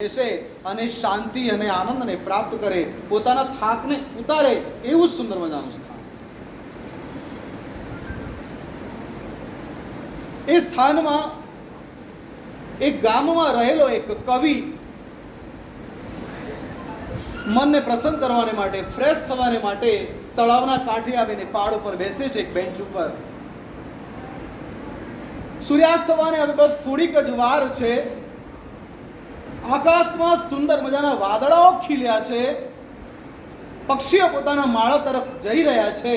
બેસે અને શાંતિ અને આનંદને પ્રાપ્ત કરે, પોતાના થાકને ઉતારે, એવું સુંદર મજાનું સ્થાન. એ સ્થાનમાં એક ગામમાં રહેલો એક કવિ મનને પ્રસન્ન કરવાને માટે, ફ્રેશ થવાને માટે તળાવના કાંઠે આવીને પહાડ ઉપર બેસે છે, એક બેન્ચ ઉપર. સૂર્યાસ્ત થવાને હવે બસ થોડીક જ વાર છે. આકાશમાં સુંદર મજાના વાદળાઓ ખીલ્યા છે, પક્ષીઓ પોતાના માળા તરફ જઈ રહ્યા છે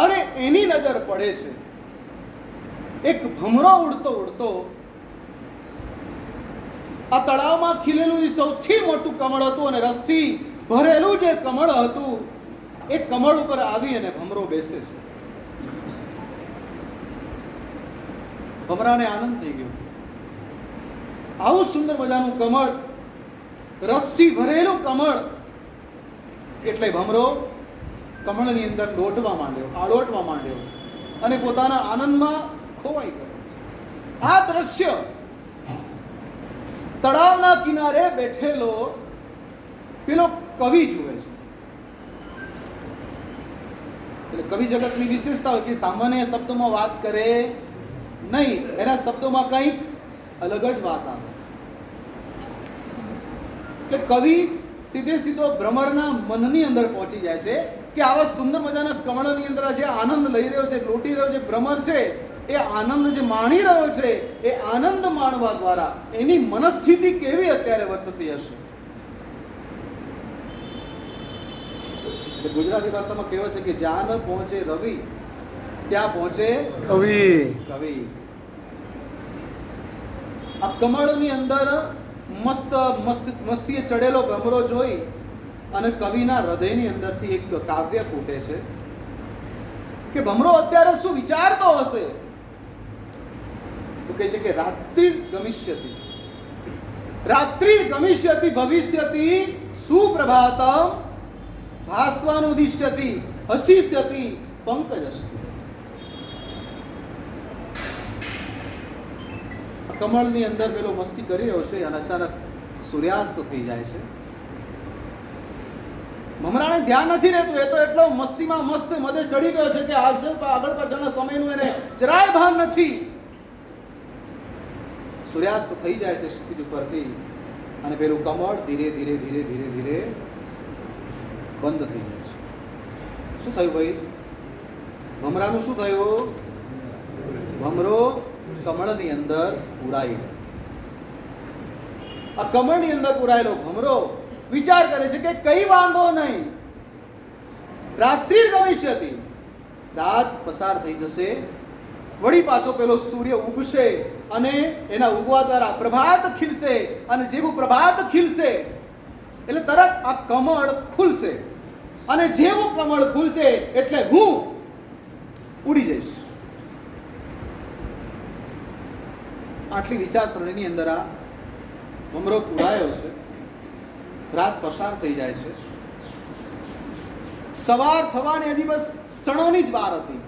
અને એની નજર પડે છે એક ભમરો ઉડતો ઉડતો આ તળાવમાં ખીલેલું એ સૌથી મોટું કમળ હતું અને રસથી ભરેલું જે કમળ હતું એ કમળ ઉપર આવી અને ભમરો બેસે છે. ભમરાને આનંદ થઈ ગયો. આવું સુંદર મજાનું કમળ, રસથી ભરેલું કમળ, એટલે ભમરો કમળની અંદર લોટવા માંડ્યો, આળોટવા માંડ્યો અને પોતાના આનંદમાં ખોવાઈ ગયો. આ દ્રશ્ય તળાવના કિનારે બેઠેલો પેલો કવિ જુએ છે. એટલે કવિ જગતની વિશેષતા હોય કે સામાન્ય શબ્દોમાં વાત કરે નહીં, એના શબ્દોમાં કંઈક અલગ જ વાત આવે. કે કવિ સીધે સીધો ભ્રમરના મનની અંદર પહોંચી જાય છે કે આવા સુંદર મજાના કમળની અંદર જે આનંદ લઈ રહ્યો છે, લૂંટી રહ્યો છે, ભ્રમર છે, એ આનંદ જે માણી રહ્યો છે, એ આનંદ માણવા દ્વારા એની મનસ્થિતિ કેવી અત્યારે વર્તતી હશે. ગુજરાતી ભાષામાં કહેવાય છે કે જ્યાં ન પહોંચે રવિ ત્યાં પહોંચે કવિ. કવિ આ કમળની અંદર મસ્તીએ ચડેલો ભમરો જોઈ અને કવિના હૃદયની અંદરથી એક કાવ્ય ફૂટે છે કે ભમરો અત્યારે શું વિચારતો હશે. તો કહે છે કે રાત્રિ ગમિષ્યતિ ભવિષ્યતિ સુપ્રભાતમ ભાસ્વાનુદિશ્યતિ હસિષ્યતિ પંકજસ્તુ. કમળની અંદર પેલો મસ્તી કરી રહ્યો છે અને અચાનક સૂર્યાસ્ત થઈ જાય છે. ભમરાને ધ્યાન નથી રહેતું, એ તો એટલો મસ્તીમાં મસ્ત મદે ચડી ગયો છે કે આગળ પાછળના સમયનું એને જરાય ભાન નથી. સૂર્યાસ્ત થઈ જાય છે ક્ષિતિજ ઉપરથી અને પેલું કમળ ધીરે ધીરે ધીરે ધીરે ધીરે બંધ થઈ જાય છે. શું થયું ભાઈ? ભમરાનું શું થયું? ભમરો કમળની અંદર પુરાઈ ગયો. આ કમળની અંદર પુરાયેલો ભમરો વિચાર કરે છે કે કઈ વાંધો નહીં, રાત્રિ ગમિષ્યતિ, રાત પસાર થઈ જશે, વળી પાછો પેલો સૂર્ય ઉગશે અને એના ઉગવા દ્વારા પ્રભાત ખીલશે અને જેવું પ્રભાત ખીલશે એટલે તરત આ કમળ ખુલશે અને જેવું કમળ ખુલશે એટલે હું ઉડી જઈશ. આટલી વિચારસરણીની અંદર આ ભમરો પુરાયો છે. રાત પસાર થઈ જાય છે. સવાર થવાની હજી બસ ક્ષણોની જ વાર હતી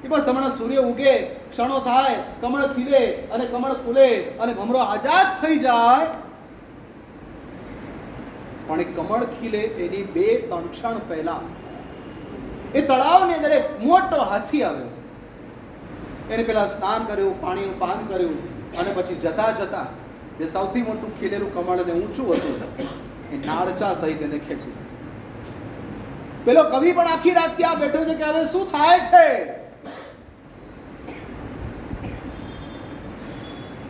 કે બસ હમણાં સૂર્ય ઉગે, ક્ષણો થાય, કમળ ખીલે અને કમળ ખુલે અને ભમરો આઝાદ થઈ જાય. પણ એ કમળ ખીલે એની 2-3 ક્ષણ પહેલા એ તળાવની અંદર એક મોટો હાથી આવ્યો. એને પેલા સ્નાન કર્યું, પાણીનું પાન કર્યું અને પછી જતા જતા જે સૌથી મોટું ખીલેલું કમળ અને ઊંચું હતું એ નાળચા સહિત એને ખેંચી. પેલો કવિ પણ આખી રાત ત્યાં બેઠો છે કે હવે શું થાય છે.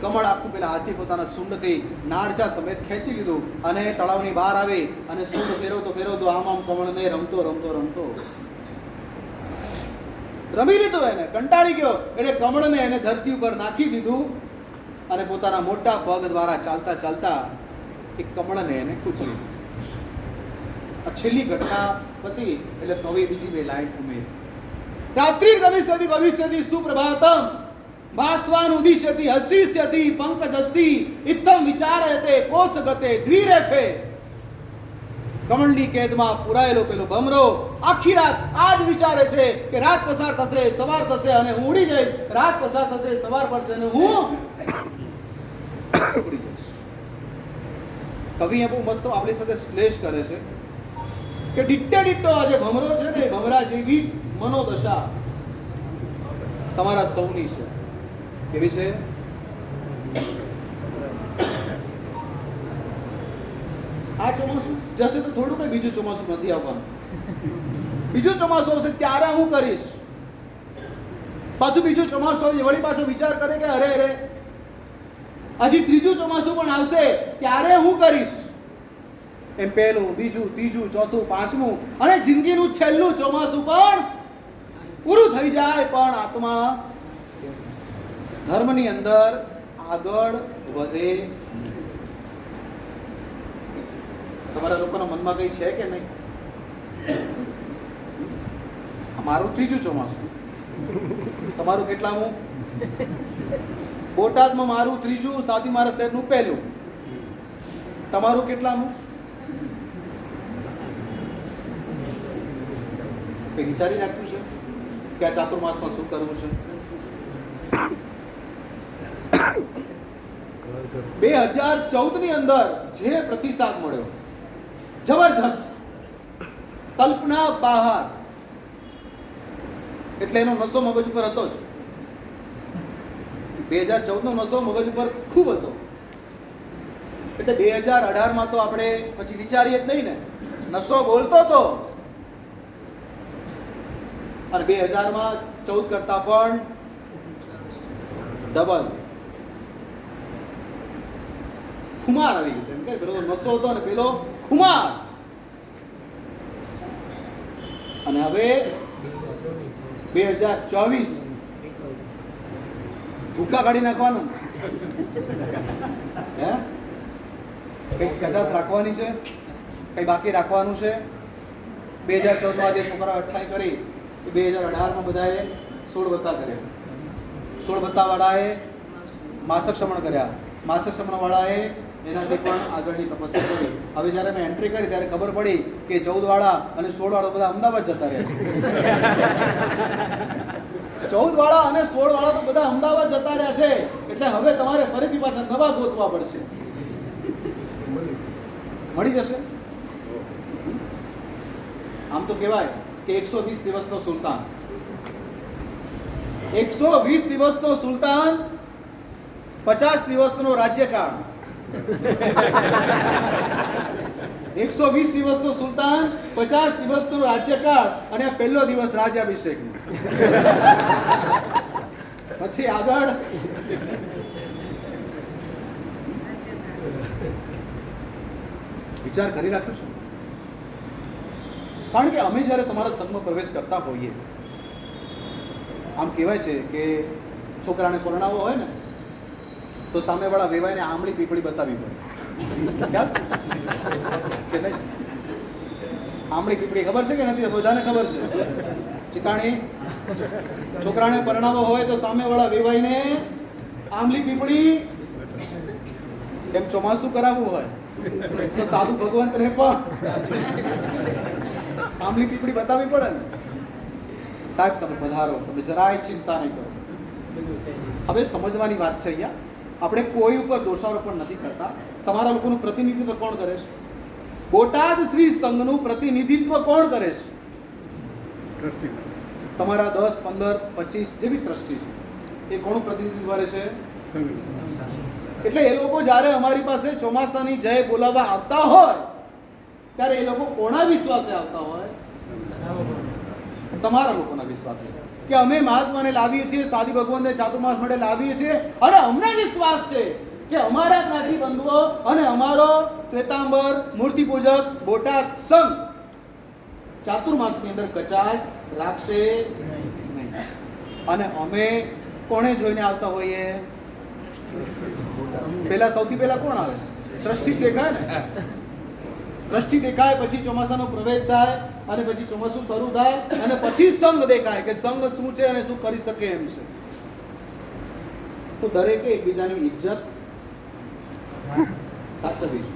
કમળ આખું પેલા હાથી પોતાના સૂંઢથી નાળચા સમેત ખેંચી લીધું અને તળાવની બહાર આવી અને સૂંઢ ફેરવતો ફેરવતો આમ કમળને રમતો રમતો રમતો રમી લીધું. એને કંટાળી ગયો એટલે કમળને એને ધરતી ઉપર નાખી દીધું અને પોતાના મોટા પગ દ્વારા ચાલતા ચાલતા એક કમળને એને કૂચલી. આ છેલ્લી ઘટના પતી એટલે કવિ બીજી 2 લાઈન ઉમેરી. રાત્રિ ગમિષ્યતિ ભવિષ્યતિ સુપ્રભાતમ ભાસ્વાનુદિશ્યતિ હસિષ્યતિ પંકજસ્તિ ઇત્થમ વિચારયતે કોષગતે દ્વિરેફે. કમળની કેદમાં પુરાયેલો પેલો ભમરો આખી રાત આ જ વિચારે છે કે રાત પસાર થશે, સવાર થશે અને હું ઉડી જઈશ, રાત પસાર થશે, સવાર પડશે અને હું ઉડી જઈશ. કવિ એ બહુ મસ્ત આપણી સાથે શ્લેષ કરે છે કે ડિટ્ટો આ જે ભમરો છે ને, ભમરા જેવી જ મનોદશા તમારા સૌની છે. કેવી છે? આ ચોમાસું જશે તો થોડું કઈ બીજું ચોમાસું નથી આવવાનું. બીજું ચોમાસું આવશે ત્યારે હું કરીશ. પાછું બીજું ચોમાસું આવશે, વળી પાછો વિચાર કરે કે અરે અરે હજી ત્રીજું ચોમાસું પણ આવશે ત્યારે હું કરીશ. એમ પહેલું, બીજું, ત્રીજું, ચોથું, પાંચમું અને જિંદગીનું છેલ્લું ચોમાસું પણ પૂરું થઈ જાય, પણ આત્મા ધર્મની અંદર આગળ વધે. તમારા લોકોના મનમાં કઈ છે કે નહીં? મારું ત્રીજું ચોમાસું, તમારું કેટલામું? બોટાદમાં મારું ત્રીજું, સાથી મારા શહેરનું પહેલું. તમારું કેટલામું? કંઈ વિચારી રાખ્યું છે કે આ ચાતુર્માસમાં શું કરવું છે? 2014 ની અંદર જે પ્રતિસાદ મળ્યો, જબરજસ્ત, કલ્પના બહાર. એટલે એનો નશો મગજ ઉપર હતો જ. 2014 નો નશો મગજ ઉપર ખૂબ હતો. એટલે 2018 તો આપણે પછી વિચારીએ જ નહીં ને, નશો બોલતો હતો. અને 2014 કરતા પણ ડબલ ખુમાર આવી ગયું. એમ કે પેલો નશો હતો ને પેલો ખુમાર. અને હવે 2024 ભૂકા કાઢી નાખવાનું. હે, કઈ કચાસ રાખવાની છે, કઈ બાકી રાખવાનું છે? 2014 જે છોકરા 28 કરી, 2018 બધાએ 16 કર્યા. 16 વાળાએ માસક શ્રમણ કર્યા. માસક શ્રમણ વાળાએ એનાથી પણ આગળની તપસ્યા કરી. હવે જ્યારે મેં એન્ટ્રી કરી ત્યારે ખબર પડી કે 14 વાળા અને 16 વાળા બધા અમદાવાદ જતા રહ્યા છે. 14 વાળા અને 16 વાળા તો બધા અમદાવાદ જતા રહ્યા છે. એટલે હવે તમારે ફરીથી પાછા નવા ગોતવા પડશે. મળી જશે. આમ તો કહેવાય કે 120 દિવસનો સુલતાન, 120 દિવસનો સુલતાન, 50 દિવસનો રાજ્યકાળ. 120 દિવસનો સુલતાન, 50 દિવસનો રાજ્યકાળ અને પહેલો દિવસ રાજ્યાભિષેક. પછી આગળ વિચાર કરી રાખ્યો છે. કારણ કે અમે જ્યારે તમારા સંઘમાં પ્રવેશ કરતા હોઈએ, આમ કહેવાય છે કે છોકરાને પરણાવવો હોય ને તો સામેવાળા વેવાઈને આમળી પીપળી બતાવવી પડે. ખ્યાલ છે કે નહીં? આમળી પીપળી ખબર છે કે નથી? બધાને ખબર છે. ચીકાણી છોકરાને પરણાવવો હોય તો સામેવાળા વેવાઈને આમલી પીપળી. એમ ચોમાસું કરાવવું હોય તો સાધુ ભગવંતને પણ આમલી પીપળી બતાવવી પડે ને. સાહેબ તમે પધારો, તમે જરાય ચિંતા નહીં કરો. હવે સમજવાની વાત છે અહીંયા. આપણે કોઈ ઉપર દોષારોપણ નથી કરતા. તમારા લોકોનું પ્રતિનિધિત્વ કોણ કરે છે? બોટાદ શ્રી સંઘનું પ્રતિનિધિત્વ કોણ કરે છે? તમારા 10, 15, 25 જેવી ટ્રસ્ટી છે, એ કોનું પ્રતિનિધિત્વ કરે છે? એટલે એ લોકો જ્યારે અમારી પાસે ચોમાસાની જય બોલાવવા આવતા હોય ત્યારે એ લોકો કોના વિશ્વાસે આવતા હોય? તમારા લોકોના વિશ્વાસે કે અમે મહાત્માને લાવીએ છીએ, સાદી ભગવાનને ચાતુર્માસ માટે લાવીએ છીએ અને અમને વિશ્વાસ છે કે અમારા જ્ઞાતિ બંધુઓ અને અમારો શ્વેતાંબર મૂર્તિ પૂજક બોટાદ સંઘ ચાતુર્માસની અંદર કચાસ રાખશે નહીં. અને અમે કોને જોઈને આવતા હોઈએ? પહેલા સૌથી પહેલા કોણ આવે? ટ્રસ્ટી દેખાય ને. ટ્રસ્ટી દેખાય, પછી ચોમાસાનો પ્રવેશ થાય અને પછી ચોમાસું શરૂ થાય અને પછી સંઘ દેખાય કે સંઘ શું છે અને શું કરી શકે એમ છે. તો દરેકે એકબીજાની ઇજ્જત સાચવવી છે.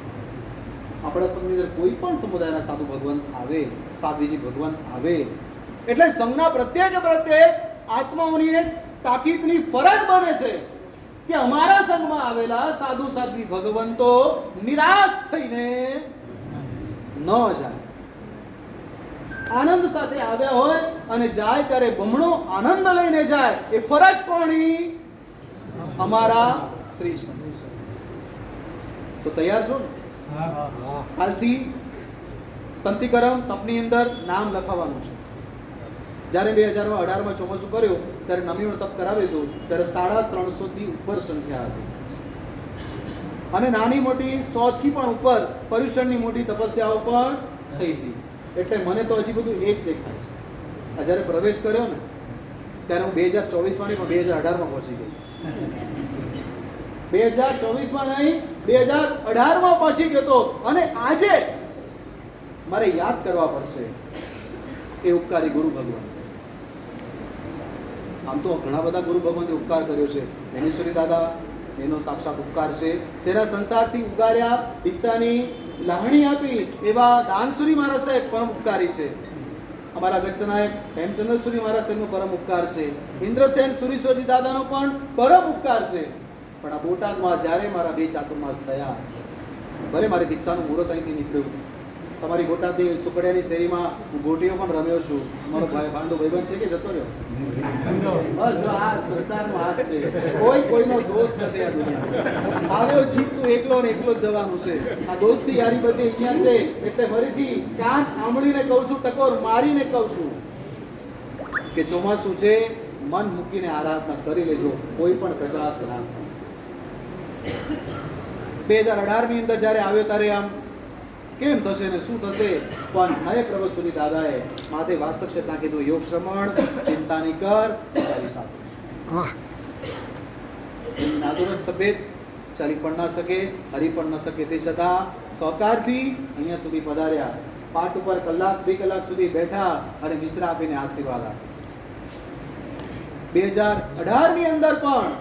આપણા સંઘની અંદર કોઈ પણ સમુદાયના સાધુ ભગવાન આવે, સાધ્વીજી ભગવાન આવે એટલે સંઘના પ્રત્યેક આત્માઓની એક તાકીદની ફરજ બને છે કે અમારા સંઘમાં આવેલા સાધુ સાધ્વી ભગવંતો નિરાશ થઈને ન જાય. આનંદ સાથે આવ્યા હોય અને જાય ત્યારે બમણો આનંદ લઈને જાય. એ ફરજ કોની? અમારા શ્રી સંત. તો તૈયાર છો ને? કાલથી સંતિકરમ તપની અંદર નામ લખાવવાનું છે. જ્યારે 2018માં ચોમાસું કર્યું ત્યારે નમીનું તપ કરાવ્યું હતું ત્યારે 350 થી ઉપર સંખ્યા હતી અને નાની મોટી 100 થી પણ ઉપર પર્યુષણની મોટી તપસ્યાઓ પણ થઈ હતી. એટલે મને તો હજી બધું એ જ દેખાય છે. આ જ્યારે પ્રવેશ કર્યો ને ત્યારે હું 2024માં નહીં પણ 2018માં પહોંચી ગઈ. 2024માં નહીં 2018માં પહોંચી ગયો હતો. અને આજે મારે યાદ કરવા પડશે એ ઉપકારી ગુરુ ભગવાન. આમ તો ઘણા બધા ગુરુ ભગવાનથી ઉપકાર કર્યો છે. જ્ઞાનેશ્વરી દાદા એનો સાક્ષાત ઉપકાર છે. તેના સંસારથી ઉગાર્યા, દીક્ષાની લાહણી આપી એવા દાનસુરી મહારાજ સાહેબ પરમ ઉપકારી છે. અમારા ગચ્છનાયક હેમચંદ્રસુરી મહારાજ સાહેબનો પરમ ઉપકાર છે. ઇન્દ્રસેન સુરીશ્વરજી દાદાનો પણ પરમ ઉપકાર છે. પણ આ બોટાદમાં જ્યારે મારા 2 ચાતુર્માસ થયા, ભલે મારી દીક્ષાનું મુહૂર્ત અહીંથી નીકળ્યું, તમારી બોટાદની સુકડિયાની શેરીમાં હું ગોટીઓ પણ રમ્યો છું. મારો ભાઈ ભાંડો ભાઈબંધ છે કે જતો રહ્યો? બસ જો આ સંસારનો હાથ છે. કોઈનો દોસ્ત નથી આ દુનિયામાં. આવ્યો જીવ તું એકલો ને એકલો જ જવાનું છે. આ દોસ્તી યારી બધી અહીંયા છે. એટલે ફરીથી કાન આંબળીને કહું છું, ટકોર મારીને કહું છું કે ચોમાસું છે, મન મૂકીને આરાધના કરી લેજો. કોઈ પણ કચાશ ના. 2018ની અંદર જ્યારે આવ્યો ત્યારે આમ કેમ થશે ને શું થશે, પણ નય પ્રભસ્તુની દાદાએ માથે વાસ્તક્ષેપ નાખી દીધું. યોગ શ્રમણ ચિંતા ની કર, તારી સાથે નાદુરસ્ત તબિયત ચાલી પણ ન શકે, હરી પણ ન શકે, તે છતાં સહકારથી અહીંયા સુધી પધાર્યા. પાઠ ઉપર કલાક 2 કલાક સુધી બેઠા અને મિશ્રા આપીને આશીર્વાદ આપ્યા. 2018ની અંદર પણ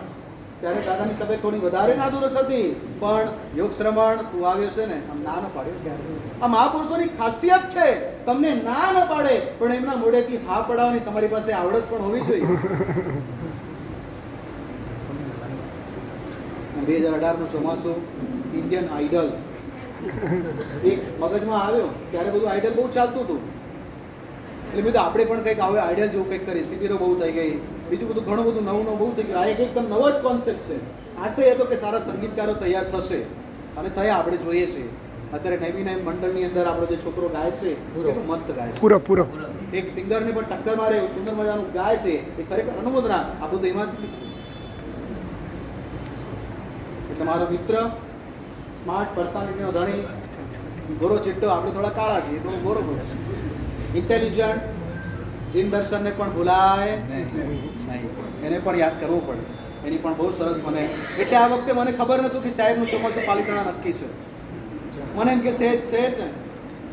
ત્યારે દાદાની તબિયત થોડી વધારે નાદુરસ્ત હતી, પણ યોગ શ્રમણ તું આવ્યો છે ને, આમ ના ન પાડ્યો ક્યારે. આ મહાપુરુષોની ખાસિયત છે, તમને ના ન પાડે પણ એમના મોઢેથી હા પડાવવાની તમારી પાસે આવડત પણ હોવી જોઈએ. 2018નું ચોમાસું, ઇન્ડિયન આઇડલ એક મગજમાં આવ્યો ત્યારે બધું આઇડલ બહુ ચાલતું હતું. એટલે મેં તો આપણે પણ કંઈક આવે આઇડલ જેવું કંઈક કરીએ. શિબિરો બહુ થઈ ગઈ, બીજું બધું ઘણું બધું નવું બહુ થઈ ગયું. આ એક એકદમ નવો જ કોન્સેપ્ટ છે. આશય એ તો કે સારા સંગીતકારો તૈયાર થશે અને થયા આપણે જોઈએ છીએ. અત્યારે નવી મંડળની અંદર આપણો જે છોકરો ગાય છે એટલું મસ્ત ગાય છે. પૂરો એક સિંગરને પણ ટક્કર મારે એવું સુંદર મજાનું ગાય છે. એ ખરેખર અનુમોદના. આપણું તો એમાંથી એટલે મારો મિત્ર, સ્માર્ટ પર્સનાલિટીનો ધણી, ગોરો ચિટ્ટો. આપણે થોડા કાળા છીએ, થોડું ગોરો ગોરો છે. ઇન્ટેલિજન્ટ, જીન દર્શનને પણ ભૂલાય નહીં, એને પણ યાદ કરવું પડે. એની પણ બહુ સરસ મને. એટલે આ વખતે મને ખબર નહોતું કે સાહેબનું ચોમાસું પાલિતાણા નક્કી છે. મને એમ કે સહેજ ને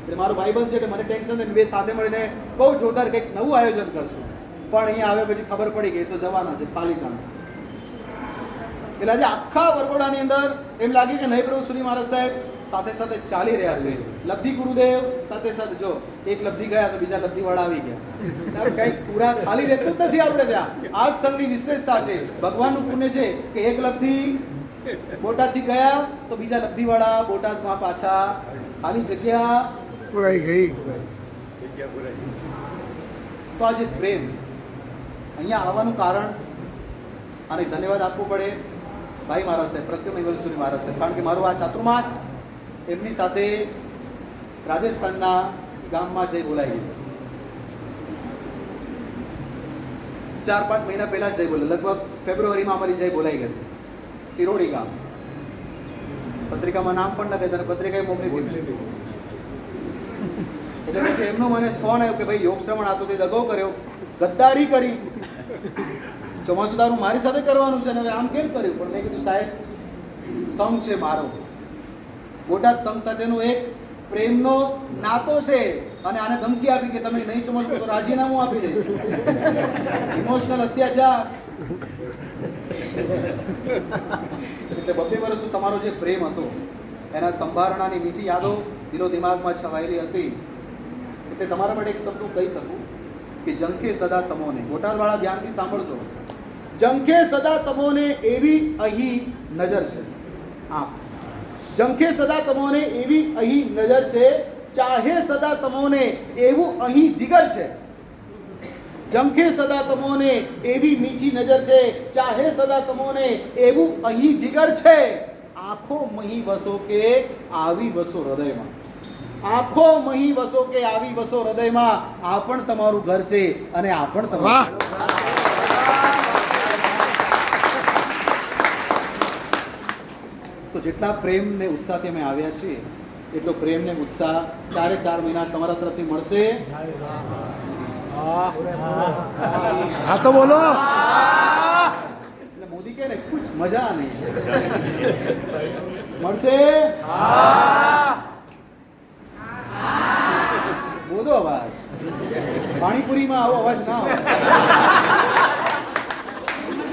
એટલે મારો ભાઈબંધ છે એટલે મને ટેન્શન નહીં. 2 સાથે મળીને બહુ જોરદાર કંઈક નવું આયોજન કરશું. પણ અહીંયા આવે પછી ખબર પડી ગઈ તો જવાના છે પાલિતાણા. એટલે આજે આખા વરઘોડાની અંદર એમ લાગે કે નય પ્રભુશ્રી મહારાજ સાહેબ સાથે સાથે ચાલી રહ્યા છે. લબ્ધિ ગુરુદેવ સાથે સાથે, જો એક લબ્ધિ ગયા તો બીજા લબ્ધિવાળા આવી ગયા. ત્યારે કંઈક પૂરા ખાલી રહેતું જ નથી આપણે ત્યાં. આ જ સંઘની વિશેષતા છે, ભગવાનનું પુણ્ય છે કે એક લબ્ધિ બોટાદથી ગયા તો બીજા લબ્ધિવાળા બોટાદમાં પાછા, ખાલી જગ્યા પૂરાઈ ગઈ. તો આજે પ્રેમ અહીંયા આવવાનું કારણ, અને ધન્યવાદ આપવું પડે ભાઈ મહારાજ સાહેબ, પ્રદ્યુમ્ન વિમલસુરી મહારાજ સાહેબ. કારણ કે મારું આ ચાતુર્માસ એમની સાથે રાજસ્થાનના ગામમાં જઈ બોલાવી ગયું. 4-5 મહિના પહેલા જઈ બોલે, લગભગ ફેબ્રુઆરીમાં અમારી જઈ બોલાઈ ગઈ. સિરોડી ગામ. પત્રિકામાં નામ પણ લખે અને પત્રિકાએ મોકલી દીધી. એટલે પછી એમનો મને ફોન આવ્યો કે ભાઈ યોગ શ્રવણ આ તો તે દગો કર્યો, ગદ્દારી કરી, ચોમાસું તારું મારી સાથે કરવાનું છે ને હવે આમ કેમ કર્યું. પણ મેં કીધું સાહેબ, સંઘ છે મારો, બોટાદ સંઘ સાથેનો એક પ્રેમનો નાતો છે. અને આને ધમકી આપી કે તમે નહીં ચોમાસું તો રાજીનામું આપી દઈશ. ઇમોશનલ અત્યાચાર. એટલે 2 વર્ષનો તમારો જે પ્રેમ હતો એના સંભારણાની મીઠી યાદો દિલો દિમાગમાં છવાયેલી હતી. એટલે તમારા માટે એક શબ્દ કહી શકું કે જંકે સદા તમોને. બોટાદવાળા ધ્યાનથી સાંભળજો. જંખે સદા તમોને એવી અહીં નજર છે. જંખે સદા તમોને એવી અહીં નજર છે, ચાહે સદા તમોને એવું અહીં જીગર છે. જંખે સદા તમોને એવી મીઠી નજર છે, ચાહે સદા તમોને એવું અહીં જીગર છે. આંખો મહી વસો કે આવી વસો હૃદયમાં. આંખો મહી વસો કે આવી વસો હૃદયમાં. આ પણ તમારું ઘર છે અને આ પણ તમારું. તો જેટલા પ્રેમ ને ઉત્સાહથી અમે આવ્યા છીએ એટલો પ્રેમ ને ઉત્સાહ 4 મહિના તમારા તરફથી મળશે. હા તો બોલો. એટલે મોદી કહે ને કુછ મજા નહીં મળશે. બોલો અવાજ. પાણીપુરીમાં આવો અવાજ ના આવે.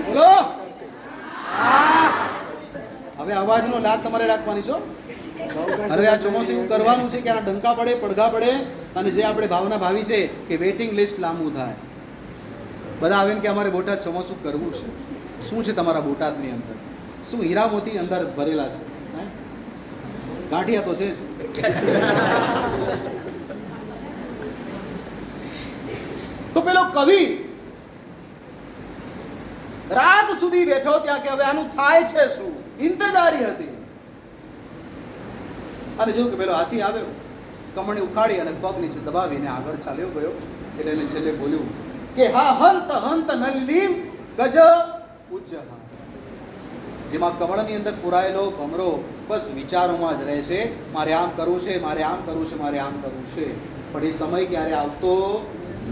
બોલો. હવે અવાજનો લાગ તમારે રાખવાની છો. હવે આ ચોમાસું એવું કરવાનું છે કે આ ડંકા પડે, પડઘા પડે, અને જે આપણે ભાવના ભાવી છે કે વેઇટિંગ લિસ્ટ લાંબુ થાય. બધા આવીને કે અમારે બોટાદ ચોમાસું કરવું છે. શું છે તમારા બોટાદની અંદર? શું હીરા મોતી અંદર ભરેલા છે? ગાંઠિયા તો છે જ. તો પેલો કવિ રાત સુધી બેઠો ત્યાં કે હવે આનું થાય છે શું, ઇંતજારી હતી. અને જોયું કે પેલો હાથી આવ્યો, કમણી ઉખાડી અને પગ નીચે દબાવીને આગળ ચાલ્યો ગયો. એટલે એને છેલ્લે બોલ્યું કે હા હંત હંત નલ્લીમ ગજ ઉજ્જહા. જેમાં કમળની અંદર પુરાયેલો ભમરો બસ વિચારોમાં જ રહે છે, મારે આમ કરવું છે, મારે આમ કરવું છે, મારે આમ કરવું છે. પણ એ સમય ક્યારે આવતો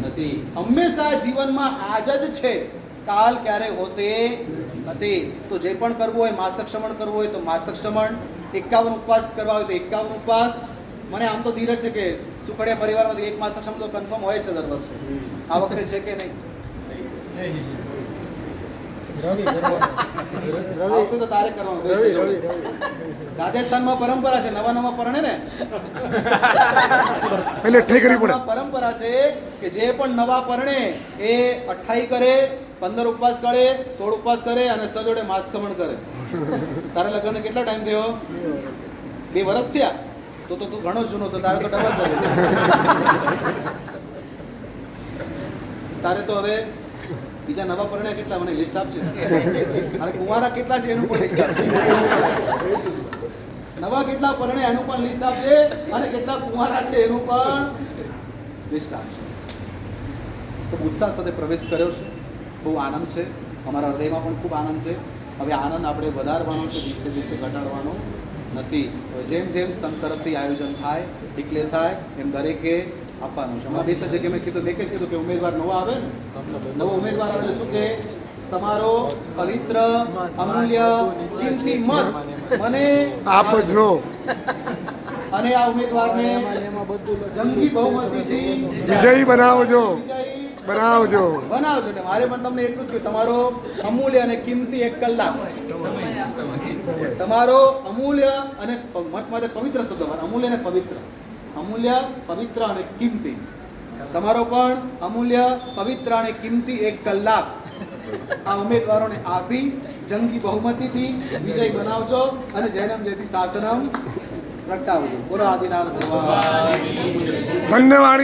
નથી. હંમેશા જીવનમાં આજ જ છે, કાલ ક્યારે હોતે નથી. તો જે પણ કરવું હોય, માસક શ્રમણ કરવું હોય તો માસક શ્રમણ, 51 ઉપવાસ કરવા હોય તો 51 ઉપવાસ. મને આમ તો ધીરજ છે કે સુખડિયા પરિવારમાંથી એક માસક શ્રમણ તો કન્ફર્મ હોય છે દર વર્ષે. આ વખતે છે કે નહીં? આવતું તો તારે કરવાનું. રાજસ્થાનમાં પરંપરા છે, નવા નવા પરણે ને પરંપરા છે કે જે પણ નવા પરણે એ 28 કરે, 15 ઉપવાસ કરે, 16 ઉપવાસ કરે અને સજોડે માસકમણ કરે. તારે લગ્નને કેટલા ટાઈમ થયો? 2 વર્ષ થયા. તો તું ઘણો જૂનો, તો તારે તો ડબલ થયું. તારે તો હવે બીજા નવા પરણ્યા કેટલા? મને લિસ્ટ આપજે. અને કુંવારા કેટલા છે એનું પણ લિસ્ટ આપજે. નવા કેટલા પરણ્યા એનું પણ લિસ્ટ આપજે, અને કેટલા કુંવારા છે એનું પણ લિસ્ટ આપજે. તો ઉત્સાહ સાથે પ્રવેશ કર્યો છે, બહુ આનંદ છે. અમારા હૃદયમાં પણ ખૂબ આનંદ છે. હવે આનંદ આપણે વધારવાનો છે, દિવસે દિવસે ઘટાડવાનો નથી. જેમ જેમ સંત તરફથી આયોજન થાય, ડિક્લેર થાય, એમ દરેકે આપવાનું છે. હમણાં 2 જગ્યાએ મેં કીધું, મેં કીધું કે ઉમેદવાર નવો આવે ને, નવો ઉમેદવાર આવે શું કે તમારો પવિત્ર અમૂલ્ય કિંમતી મત મને આપજો, અને આ ઉમેદવારને જંગી બહુમતીથી વિજયી બનાવજો. બનાવજો. એટલે મારે પણ તમને એટલું જ કે તમારો અમૂલ્ય અને કિંમતી 1 કલાક, તમારો અમૂલ્ય અને મત માટે પવિત્ર શબ્દ, અમૂલ્ય અને પવિત્ર, અમૂલ્ય, પવિત્ર અને કિંમતી, તમારો પણ અમૂલ્ય, પવિત્ર અને કિંમતી 1 કલાક આ ઉમેદવારોને આપી જંગી બહુમતીથી વિજય બનાવજો અને જૈનમ જયતિ શાસનમ પ્રગટાવજો. બોલો આદિનાથ ભગવાન. ધન્યવાદ.